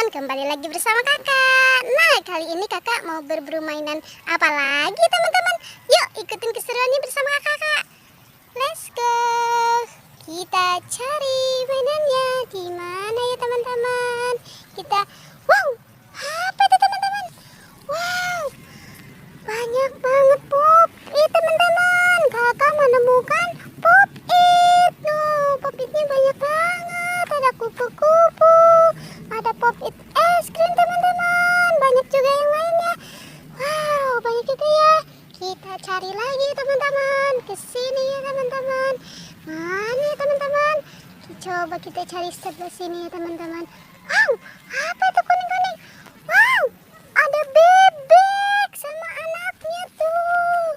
kembali lagi bersama kakak. Nah, kali ini kakak mau berburu mainan apa lagi teman-teman? Yuk ikutin keseruannya bersama kakak. Let's go. Kita cari mainannya di mana ya teman-teman? Wow, apa itu teman-teman? Wow, banyak banget pop it teman-teman. Kakak menemukan pop it. Pop itnya banyak banget. Ada kupu-kupu, ada pop it es krim teman-teman. Banyak juga yang lainnya. Wow, banyak juga ya. Kita cari lagi teman-teman. Kesini ya teman-teman. Mana ya teman-teman? Coba kita cari sebelah sini ya teman-teman. Wow, apa itu kuning-kuning? Wow, ada bebek sama anaknya tuh.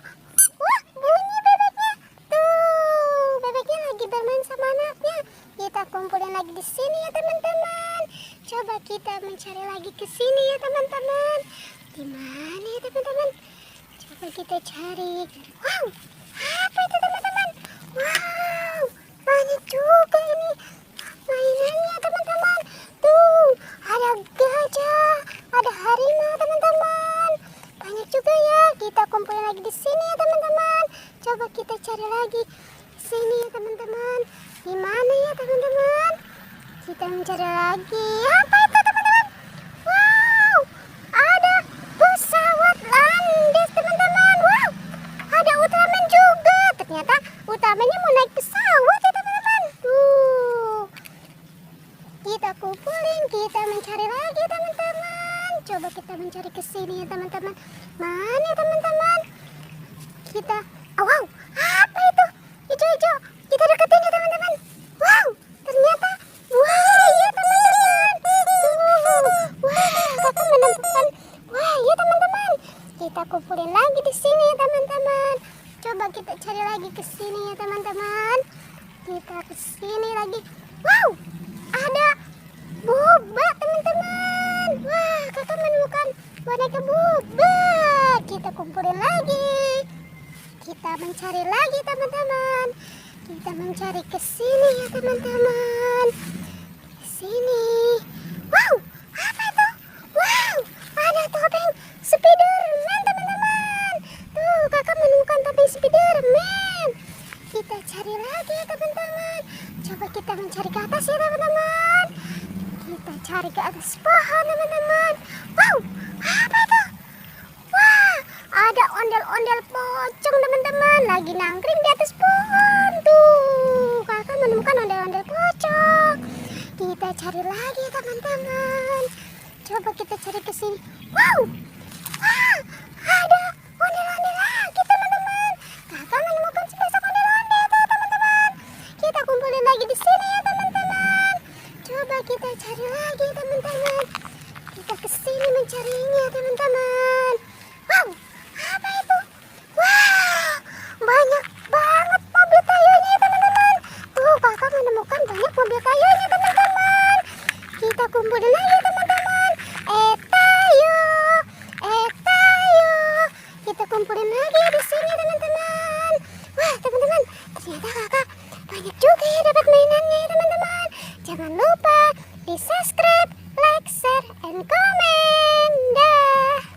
Wah, bunyi bebeknya. Tuh, bebeknya lagi bermain sama anaknya. Kita kumpulin lagi di sini ya teman-teman. Coba kita mencari lagi ke sini ya teman-teman. Di mana ya teman-teman? Coba kita cari. Wow, apa itu teman-teman? Wow, banyak juga ini mainannya teman-teman. Tuh, ada gajah, ada harimau teman-teman. Banyak juga ya. Kita kumpulin lagi di sini ya teman-teman. Coba kita cari lagi sini ya teman-teman. Di mana ya teman-teman? Kita mencari lagi. Apa itu teman-teman? Wow, ada pesawat landas teman-teman. Wow, ada Ultraman juga. Ternyata Ultramannya mau naik pesawat ya teman-teman. Tuh, kita kumpulin, kita mencari lagi teman-teman. Coba kita mencari ke sini ya teman-teman. Mana ya teman-teman? Kita, wow, apa itu? Hijau-hijau. Kita deketin ya teman-teman. Wow, ternyata buaya teman-teman. Wah, kakak menemukan buaya teman-teman. Kita kumpulin lagi di sini ya teman-teman. Coba kita cari lagi ke sini ya teman-teman. Kita ke sini lagi. Wow, ada boba teman-teman. Wah, kakak menemukan boneka boba. Kita kumpulin lagi. Kita mencari lagi teman-teman. Kita mencari ke sini ya teman-teman. Ke sini. Wow, apa itu? Wow, ada topeng Spiderman teman-teman. Tuh, kakak menemukan topeng Spiderman. Kita cari lagi ya teman-teman. Coba kita mencari ke atas ya teman-teman. Kita cari ke atas pohon teman-teman. Wow, apa itu? Wah, ada ondel-ondel pocong teman-teman. Lagi nangkring di atas pohon. Tuh, kakak menemukan ondel-ondel pocong. Kita cari lagi ya teman-teman. Coba kita cari ke sini. Wow, wah, ada ondel-ondel lagi teman-teman. Kakak menemukan sepasang ondel-ondel tuh teman-teman. Kita kumpulin lagi di sini ya teman-teman. Coba kita cari lagi teman-teman. Kita ke sini mencarinya teman-teman. Wow, apa itu? Wah, banyak banget mobil kayunya teman-teman. Tuh, kakak menemukan banyak mobil kayunya teman-teman. Kita kumpulin lagi teman-teman. Tayo. Kita kumpulin lagi di sini teman-teman. Wah teman-teman, ternyata kakak banyak juga ya dapat mainan.